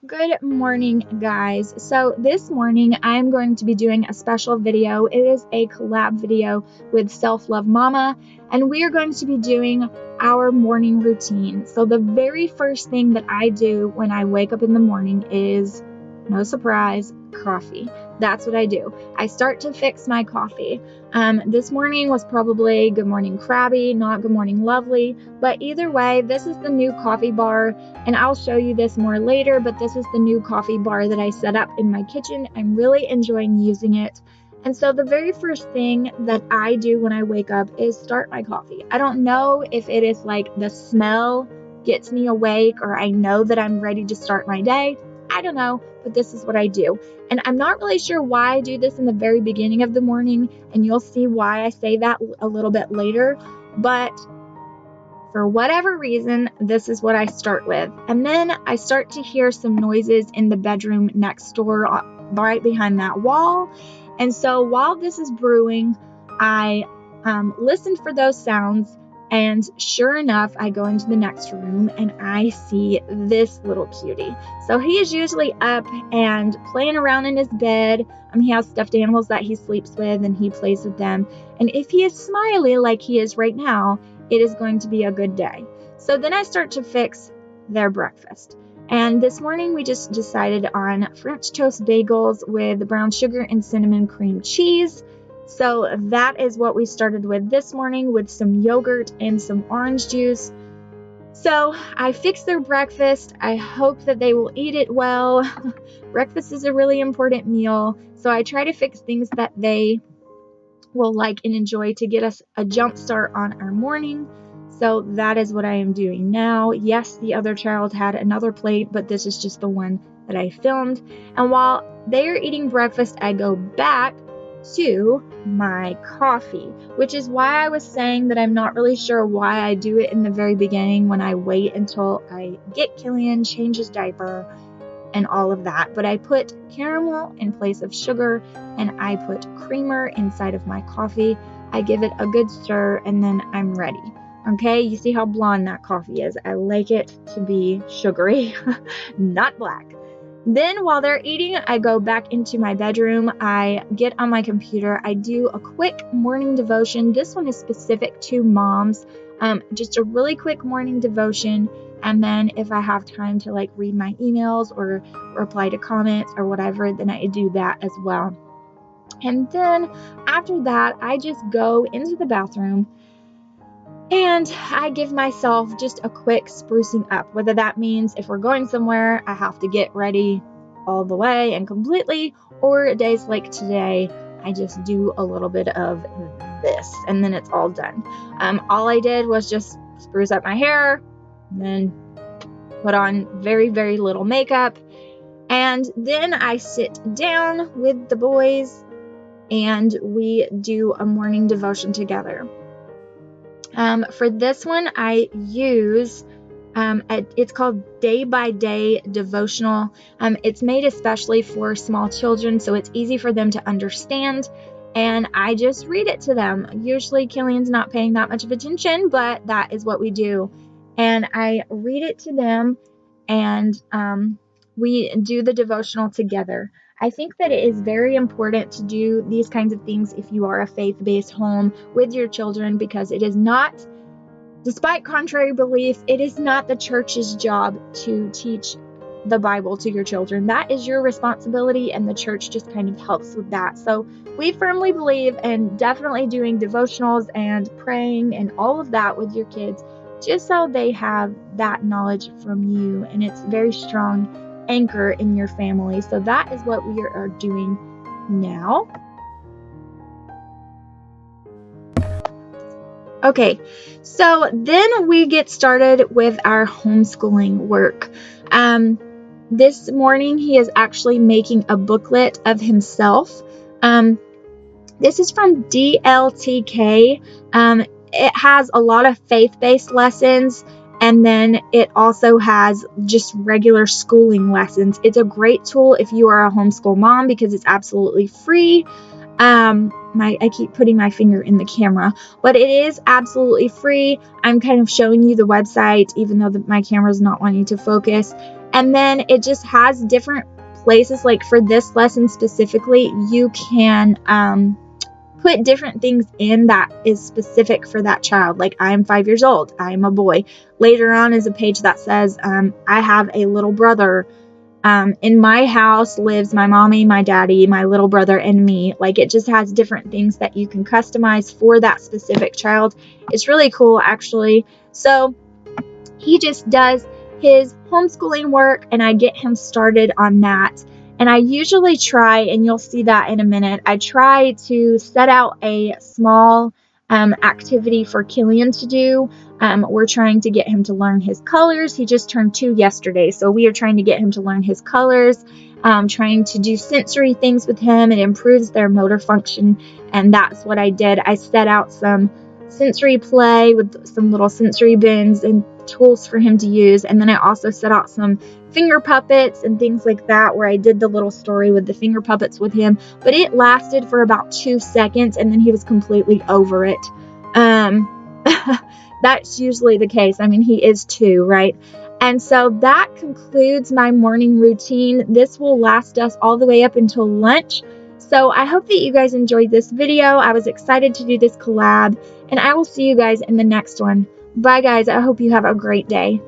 Good morning, guys. So this morning I'm going to be doing a special video. It is a collab video with Self Love Mama, and we are going to be doing our morning routine. So the very first thing that I do when I wake up in the morning is, no surprise, coffee. That's what I do. I start to fix my coffee. This morning was probably Good Morning Krabby, not Good Morning Lovely, but either way, this is the new coffee bar. And I'll show you this more later, but this is the new coffee bar that I set up in my kitchen. I'm really enjoying using it. And so the very first thing that I do when I wake up is start my coffee. I don't know if it is like the smell gets me awake or I know that I'm ready to start my day. I don't know, but this is what I do. And I'm not really sure why I do this in the very beginning of the morning, and you'll see why I say that a little bit later. But for whatever reason, this is what I start with. And then I start to hear some noises in the bedroom next door, right behind that wall. And so while this is brewing, I listen for those sounds. And sure enough, I go into the next room and I see this little cutie. So he is usually up and playing around in his bed. He has stuffed animals that he sleeps with and he plays with them. And if he is smiley like he is right now, it is going to be a good day. So then I start to fix their breakfast. And this morning we just decided on French toast bagels with brown sugar and cinnamon cream cheese. So that is what we started with this morning, with some yogurt and some orange juice. So I fix their breakfast. I hope that they will eat it well. Breakfast is a really important meal. So I try to fix things that they will like and enjoy to get us a jump start on our morning. So that is what I am doing now. Yes, the other child had another plate, but this is just the one that I filmed. And while they are eating breakfast, I go back to my coffee, which is why I was saying that I'm not really sure why I do it in the very beginning when I wait until I get Killian, change his diaper, and all of that. But I put caramel in place of sugar, and I put creamer inside of my coffee. I give it a good stir, and then I'm ready. Okay, you see how blonde that coffee is. I like it to be sugary, not black. Then while they're eating, I go back into my bedroom. I get on my computer. I do a quick morning devotion. This one is specific to moms. Just a really quick morning devotion. And then if I have time to like read my emails or reply to comments or whatever, then I do that as well. And then after that, I just go into the bathroom and I give myself just a quick sprucing up, whether that means if we're going somewhere, I have to get ready all the way and completely, or days like today, I just do a little bit of this and then it's all done. All I did was just spruce up my hair and then put on very, very little makeup. And then I sit down with the boys and we do a morning devotion together. For this one, I use, it's called Day by Day Devotional. It's made especially for small children, so it's easy for them to understand. And I just read it to them. Usually Killian's not paying that much of attention, but that is what we do. And I read it to them, and we do the devotional together. I think that it is very important to do these kinds of things if you are a faith-based home with your children, because it is not, despite contrary belief, it is not the church's job to teach the Bible to your children. That is your responsibility, and the church just kind of helps with that. So we firmly believe in definitely doing devotionals and praying and all of that with your kids, just so they have that knowledge from you, and it's very strong anchor in your family. So that is what we are doing now. Okay, so then we get started with our homeschooling work. This morning he is actually making a booklet of himself. This is from DLTK. It has a lot of faith-based lessons, and then it also has just regular schooling lessons. It's a great tool if you are a homeschool mom because it's absolutely free. I keep putting my finger in the camera, but it is absolutely free. I'm kind of showing you the website, even though my camera is not wanting to focus. And then it just has different places. Like for this lesson specifically, you can put different things in that is specific for that child. Like, I am 5 years old, I am a boy. Later on is a page that says, I have a little brother. In my house lives my mommy, my daddy, my little brother, and me. Like, it just has different things that you can customize for that specific child. It's really cool, actually. So he just does his homeschooling work, and I get him started on that. And I usually try, and you'll see that in a minute, I try to set out a small activity for Killian to do. We're trying to get him to learn his colors. He just turned 2 yesterday, so we are trying to get him to learn his colors, trying to do sensory things with him. It improves their motor function, and that's what I did. I set out some sensory play with some little sensory bins and tools for him to use, and then I also set out some finger puppets and things like that, where I did the little story with the finger puppets with him, but it lasted for about 2 seconds and then he was completely over it. That's usually the case. I mean, he is 2, right? And so that concludes my morning routine. This will last us all the way up until lunch. So I hope that you guys enjoyed this video. I was excited to do this collab, and I will see you guys in the next one. Bye, guys. I hope you have a great day.